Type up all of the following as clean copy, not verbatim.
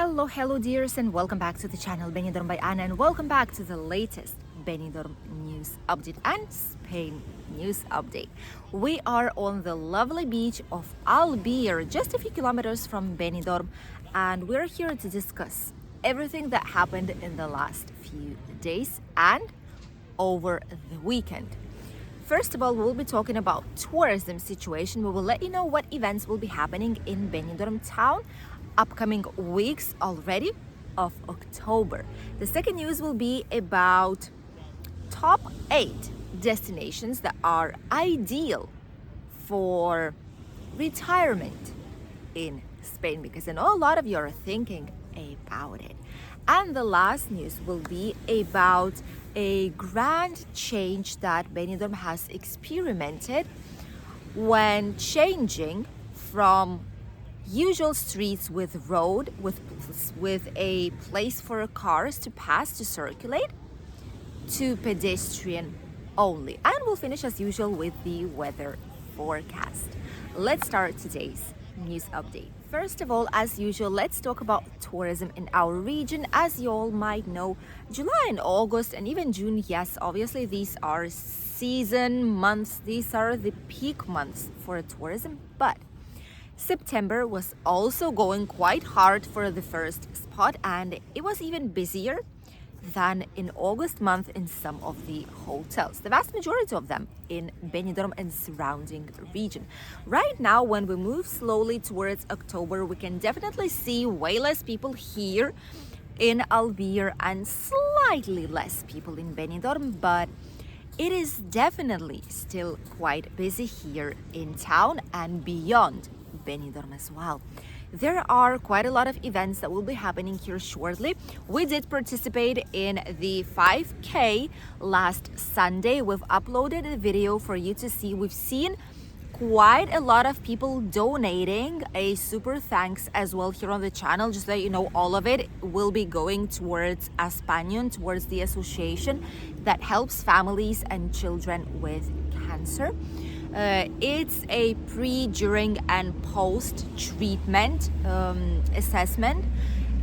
Hello dears, and welcome back to the channel Benidorm by Anna, and welcome back to the latest Benidorm news update and Spain news update. We are on the lovely beach of Albir, just a few kilometers from Benidorm, and we're here to discuss everything that happened in the last few days and over the weekend. First of all, we'll be talking about tourism situation. We will let you know what events will be happening in Benidorm town upcoming weeks already of October. The second news will be about top 8 destinations that are ideal for retirement in Spain, because I know a lot of you are thinking about it. And the last news will be about a grand change that Benidorm has experimented when changing from usual streets with road with a place for cars to pass to circulate to pedestrian only. And we'll finish as usual with the weather forecast. Let's start today's news update. First of all, as usual, let's talk about tourism in our region. As you all might know, July and August and even June, yes, obviously these are season months. These are the peak months for tourism, but September was also going quite hard for the first spot, and it was even busier than in August month in some of the hotels, the vast majority of them in Benidorm and surrounding region. Right now, when we move slowly towards October, we can definitely see way less people here in Albir and slightly less people in Benidorm, but it is definitely still quite busy here in town and beyond Benidorm as well. There are quite a lot of events that will be happening here shortly. We did participate in the 5K last Sunday. We've uploaded a video for you to see. We've seen quite a lot of people donating a super thanks as well here on the channel. Just so you know, all of it will be going towards Espanion, towards the association that helps families and children with cancer. It's a pre, during and post treatment assessment.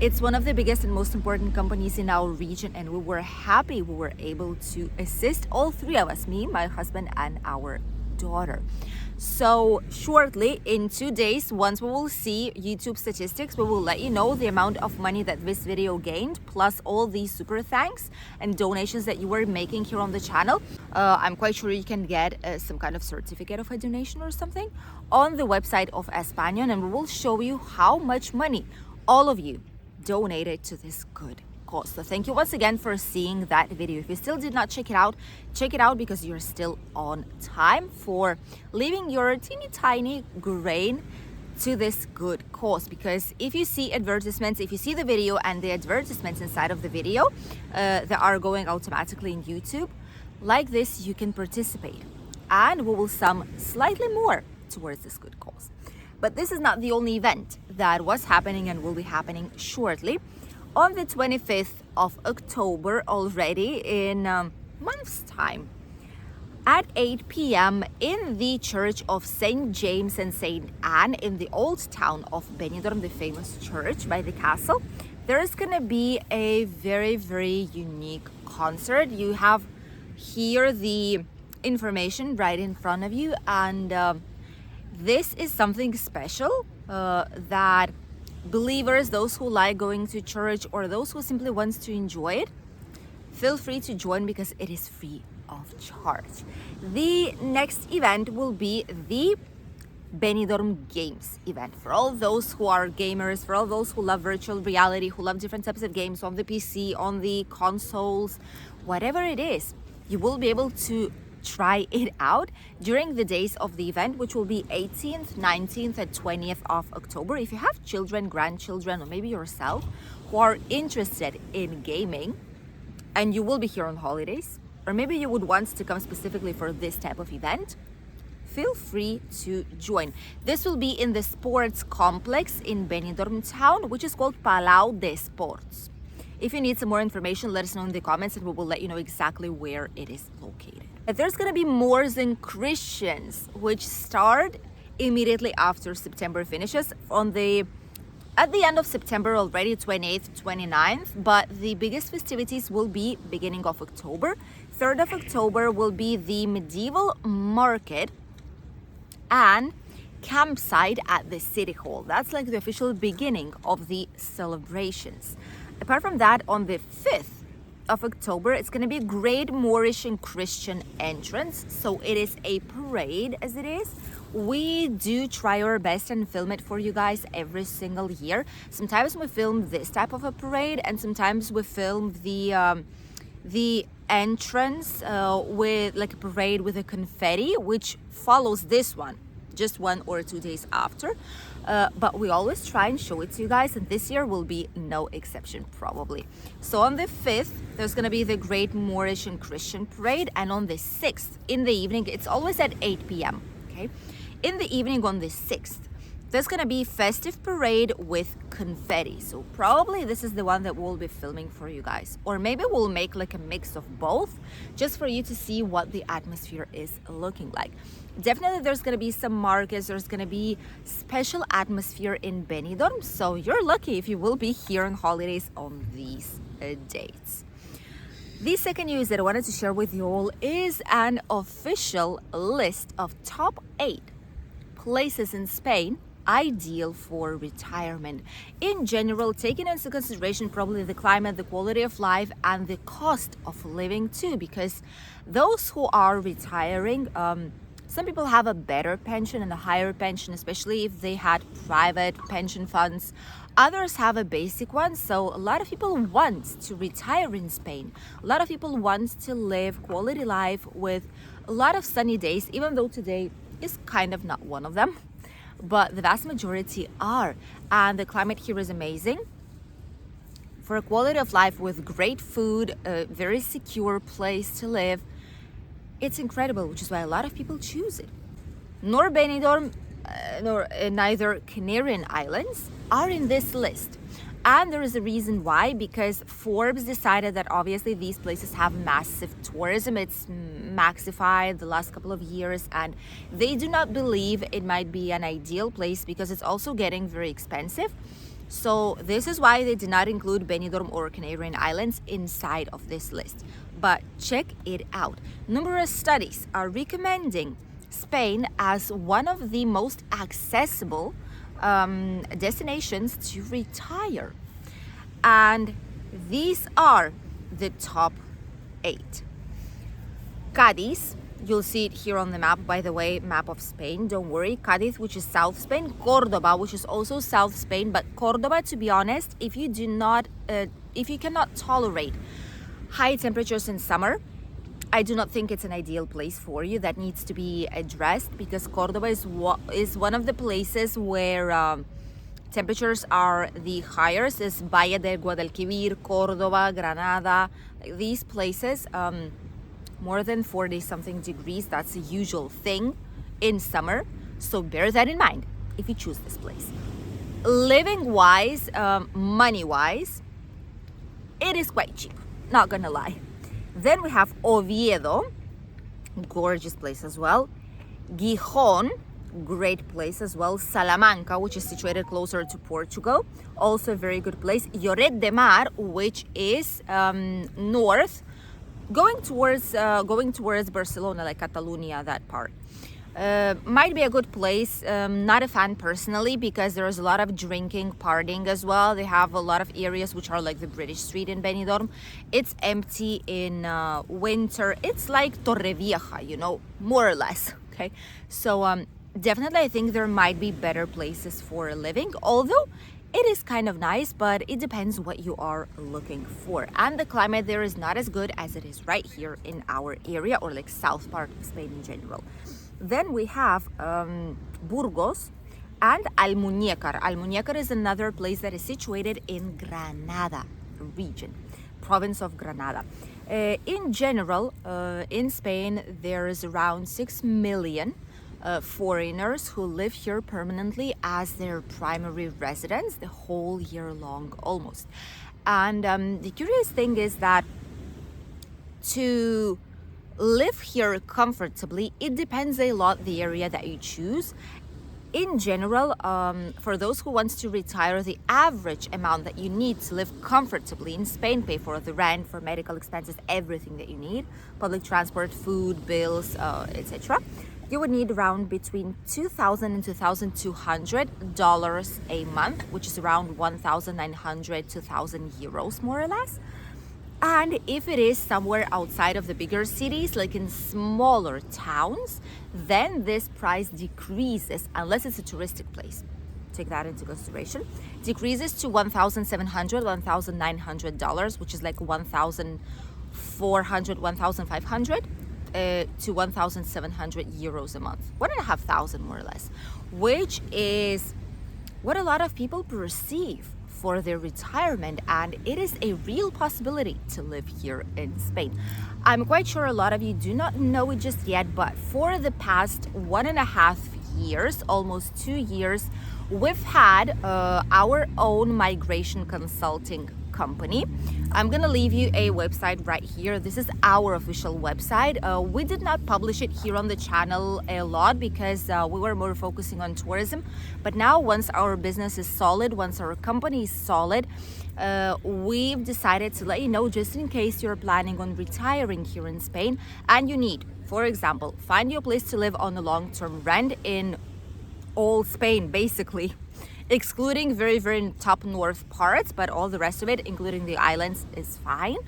It's one of the biggest and most important companies in our region, and we were happy we were able to assist, all three of us, me, my husband and our daughter. So shortly, in 2 days, once we will see YouTube statistics, we will let you know the amount of money that this video gained, plus all these super thanks and donations that you were making here on the channel. I'm quite sure you can get some kind of certificate of a donation or something on the website of Espanion, and we will show you how much money all of you donated to this good cause. So thank you once again for seeing that video. If you still did not check it out because you're still on time for leaving your teeny tiny grain to this good cause. Because if you see advertisements, if you see the video and the advertisements inside of the video that are going automatically in YouTube, like this, you can participate and we will sum slightly more towards this good cause. But this is not the only event that was happening and will be happening shortly. On the 25th of October, already in a month's time, at 8 p.m. in the Church of St. James and St. Anne in the old town of Benidorm, the famous church by the castle, there is going to be a very, very unique concert. You have here the information right in front of you, and this is something special that believers, those who like going to church or those who simply wants to enjoy it, feel free to join because it is free of charge. The next event will be the Benidorm Games event. For all those who are gamers, for all those who love virtual reality, who love different types of games on the PC, on the consoles, whatever it is, you will be able to try it out during the days of the event, which will be 18th, 19th and 20th of October. If you have children, grandchildren, or maybe yourself who are interested in gaming and you will be here on holidays, or maybe you would want to come specifically for this type of event, feel free to join. This will be in the sports complex in Benidorm town, which is called Palau de Sports. If you need some more information, let us know in the comments and we will let you know exactly where it is located. There's going to be Moors and Christians, which start immediately after September finishes on the at the end of September already, 28th, 29th, but the biggest festivities will be beginning of October. 3rd of October will be the medieval market and campsite at the city hall. That's like the official beginning of the celebrations. Apart from that, on the 5th of October, it's going to be Great Moorish and Christian Entrance. So it is a parade as it is. We do try our best and film it for you guys every single year. Sometimes we film this type of a parade, and sometimes we film the entrance with like a parade with a confetti, which follows this one just 1 or 2 days after. But we always try and show it to you guys, and this year will be no exception probably. So on the 5th, there's going to be the Great Moorish and Christian Parade, and on the 6th in the evening, it's always at 8 p.m. Okay, in the evening on the 6th, there's going to be festive parade with confetti. So probably this is the one that we'll be filming for you guys, or maybe we'll make like a mix of both just for you to see what the atmosphere is looking like. Definitely there's going to be some markets, there's going to be special atmosphere in Benidorm, so you're lucky if you will be here on holidays on these dates. The second news that I wanted to share with you all is an official list of top 8 places in Spain ideal for retirement. In general, taking into consideration probably the climate, the quality of life, and the cost of living too, because those who are retiring, some people have a better pension and a higher pension, especially if they had private pension funds. Others have a basic one. So a lot of people want to retire in Spain. A lot of people want to live quality life with a lot of sunny days, even though today is kind of not one of them. But the vast majority are. And the climate here is amazing. For a quality of life with great food, a very secure place to live, it's incredible, which is why a lot of people choose it. Nor Benidorm, nor neither Canarian Islands are in this list. And there is a reason why, because Forbes decided that obviously these places have massive tourism. It's maxified the last couple of years, and they do not believe it might be an ideal place because it's also getting very expensive. So this is why they did not include Benidorm or Canarian Islands inside of this list. But check it out. Numerous studies are recommending Spain as one of the most accessible destinations to retire. And these are the top 8. Cadiz, you'll see it here on the map, by the way, map of Spain, don't worry. Cadiz, which is South Spain. Cordoba, which is also South Spain. But Cordoba, to be honest, if you cannot tolerate high temperatures in summer, I do not think it's an ideal place for you. That needs to be addressed, because Cordoba is one of the places where temperatures are the highest. Is Valle del Guadalquivir, Cordoba, Granada, these places, more than 40 something degrees. That's a usual thing in summer. So bear that in mind if you choose this place. Living wise, money wise, it is quite cheap, not gonna lie. Then we have Oviedo, gorgeous place as well. Gijón, great place as well. Salamanca, which is situated closer to Portugal, also a very good place. Lloret de Mar, which is north, going towards Barcelona, like Catalonia, that part. Might be a good place. Not a fan personally, because there's a lot of drinking, partying as well. They have a lot of areas which are like the British Street in Benidorm. It's empty in winter. It's like Torrevieja, more or less. Okay, so definitely I think there might be better places for living, although it is kind of nice, but it depends what you are looking for. And the climate there is not as good as it is right here in our area, or like south part of Spain in general. Then we have Burgos and Almuñécar. Almuñécar is another place that is situated in Granada region, province of Granada. In general, in Spain, there is around 6 million foreigners who live here permanently as their primary residence the whole year long almost. And the curious thing is that to live here comfortably, it depends a lot the area that you choose. In general, for those who wants to retire, the average amount that you need to live comfortably in Spain, pay for the rent, for medical expenses, everything that you need, public transport, food, bills, etc., you would need around between $2,000 and $2,200 a month, which is around 1,900 to 1,000 euros more or less. And if it is somewhere outside of the bigger cities, like in smaller towns, then this price decreases unless it's a touristic place. Take that into consideration. Decreases to $1,700, $1,900, which is like 1,400, 1,500 to 1,700 euros a month, 1,500 more or less, which is what a lot of people perceive for their retirement, and it is a real possibility to live here in Spain. I'm quite sure a lot of you do not know it just yet, but for the past 1.5 years, almost 2 years, we've had our own migration consulting company. I'm gonna leave you a website right here. This is our official website. We did not publish it here on the channel a lot because we were more focusing on tourism. But now, once our business is solid, once our company is solid, we've decided to let you know, just in case you're planning on retiring here in Spain and you need, for example, find you a place to live on a long-term rent in all Spain, basically, excluding very, very top north parts, but all the rest of it, including the islands, is fine.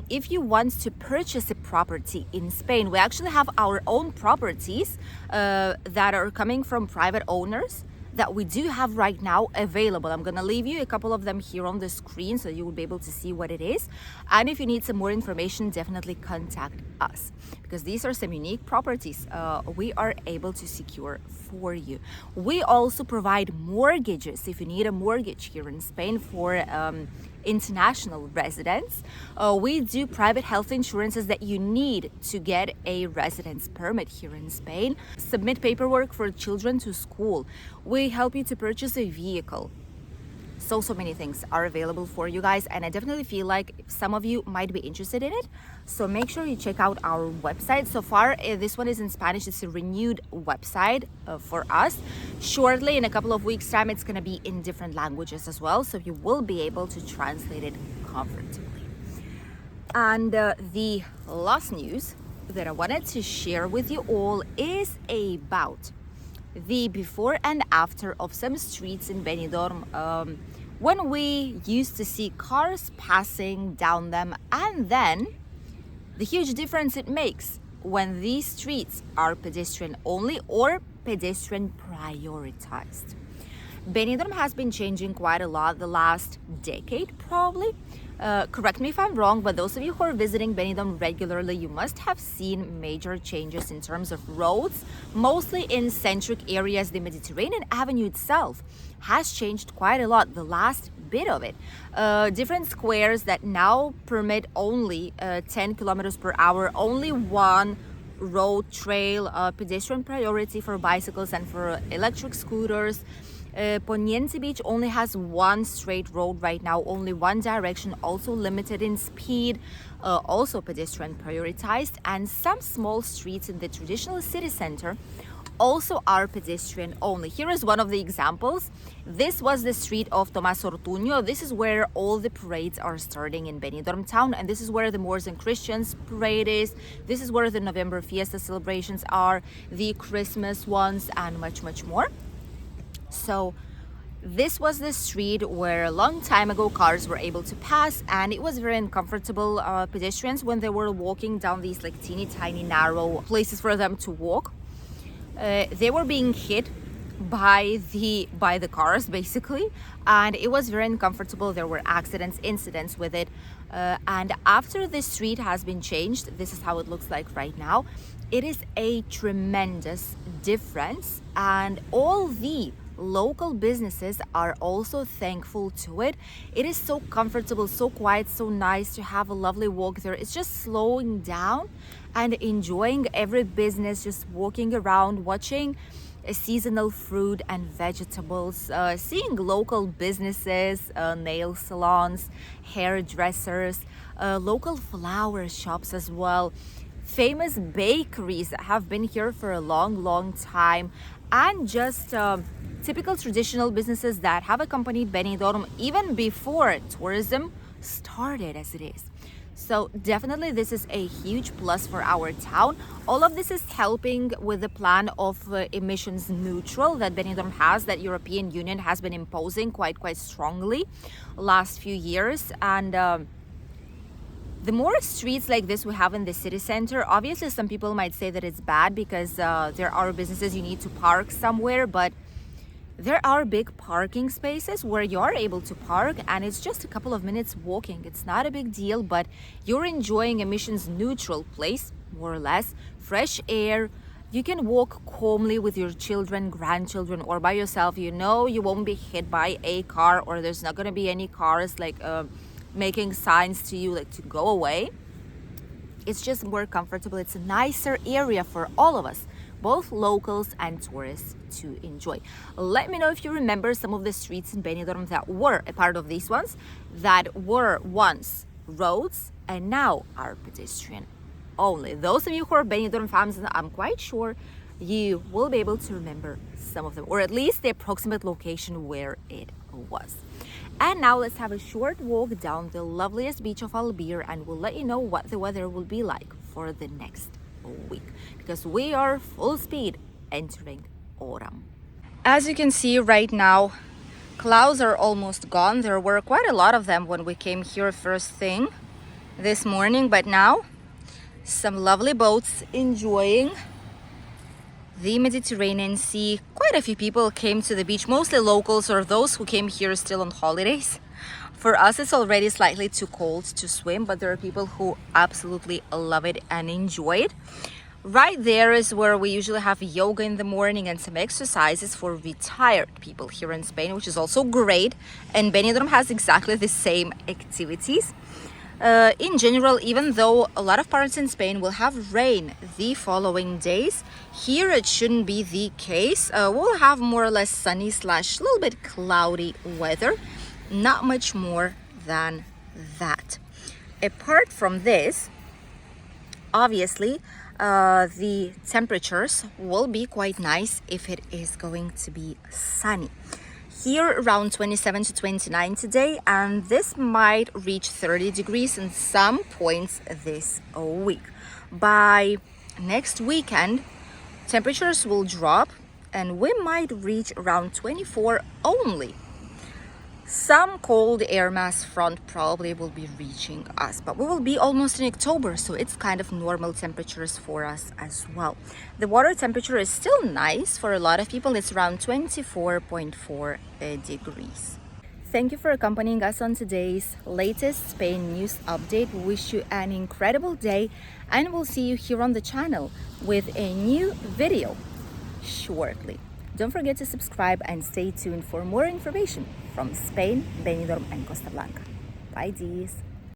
If you want to purchase a property in Spain, we actually have our own properties that are coming from private owners that we do have right now available. I'm gonna leave you a couple of them here on the screen so you will be able to see what it is. And if you need some more information, definitely contact us, because these are some unique properties we are able to secure for you. We also provide mortgages if you need a mortgage here in Spain for international residents. We do private health insurances that you need to get a residence permit here in Spain. Submit paperwork for children to school. We help you to purchase a vehicle. So many things are available for you guys, and I definitely feel like some of you might be interested in it. So make sure you check out our website. So far, this one is in Spanish. It's a renewed website for us. Shortly, in a couple of weeks' time, it's going to be in different languages as well, so you will be able to translate it comfortably. And the last news that I wanted to share with you all is about the before and after of some streets in Benidorm, when we used to see cars passing down them, and then the huge difference it makes when these streets are pedestrian only or pedestrian prioritized. Benidorm has been changing quite a lot the last decade, probably. Correct me if I'm wrong, but those of you who are visiting Benidorm regularly, you must have seen major changes in terms of roads, mostly in centric areas. The Mediterranean Avenue itself has changed quite a lot, the last bit of it. Different squares that now permit only 10 kilometers per hour, only one road trail, pedestrian priority for bicycles and for electric scooters. Poniente Beach only has one straight road right now, only one direction, also limited in speed, also pedestrian prioritized, and some small streets in the traditional city center also are pedestrian only. Here is one of the examples. This was the street of Tomás Ortuño. This is where all the parades are starting in Benidorm town, and this is where the Moors and Christians parade is. This is where the November fiesta celebrations are, the Christmas ones, and much, much more. So this was the street where a long time ago cars were able to pass, and it was very uncomfortable pedestrians when they were walking down these like teeny tiny narrow places for them to walk. They were being hit by the cars basically, and it was very uncomfortable. There were accidents, incidents with it, and after this street has been changed, this is how it looks like right now. It is a tremendous difference, and all the local businesses are also thankful to it. It is so comfortable, so quiet, so nice to have a lovely walk there. It's just slowing down and enjoying every business, just walking around, watching seasonal fruit and vegetables, seeing local businesses, nail salons, hairdressers, local flower shops as well, famous bakeries that have been here for a long time, and just typical traditional businesses that have accompanied Benidorm even before tourism started as it is. So definitely this is a huge plus for our town. All of this is helping with the plan of emissions neutral that Benidorm has, that European Union has been imposing quite strongly last few years. And the more streets like this we have in the city center, obviously some people might say that it's bad because there are businesses you need to park somewhere, but there are big parking spaces where you are able to park, and it's just a couple of minutes walking. It's not a big deal, but you're enjoying emissions neutral place, more or less, fresh air. You can walk calmly with your children, grandchildren, or by yourself. You know you won't be hit by a car, or there's not going to be any cars like making signs to you like to go away. It's just more comfortable. It's a nicer area for all of us, both locals and tourists, to enjoy. Let me know if you remember some of the streets in Benidorm that were a part of these ones, that were once roads and now are pedestrian only. Those of you who are Benidorm fans, I'm quite sure you will be able to remember some of them, or at least the approximate location where it was. And now let's have a short walk down the loveliest beach of Albir, and we'll let you know what the weather will be like for the next week, because we are full speed entering autumn. As you can see right now, clouds are almost gone. There were quite a lot of them when we came here first thing this morning, but now some lovely boats enjoying the Mediterranean Sea. Quite a few people came to the beach, mostly locals or those who came here still on holidays. For us, it's already slightly too cold to swim, but there are people who absolutely love it and enjoy it. Right there is where we usually have yoga in the morning and some exercises for retired people here in Spain, which is also great. And Benidorm has exactly the same activities. In general, even though a lot of parts in Spain will have rain the following days, here it shouldn't be the case. We'll have more or less sunny / a little bit cloudy weather. Not much more than that. Apart from this, obviously, the temperatures will be quite nice if it is going to be sunny. Here around 27 to 29 today, and this might reach 30 degrees in some points this week. By next weekend, temperatures will drop and we might reach around 24 only. Some cold air mass front probably will be reaching us, but we will be almost in October, so it's kind of normal temperatures for us as well. The water temperature is still nice for a lot of people. It's around 24.4 degrees. Thank you for accompanying us on today's latest Spain news update. We wish you an incredible day, and we'll see you here on the channel with a new video shortly. Don't forget to subscribe and stay tuned for more information from Spain, Benidorm and Costa Blanca. Bye, dears.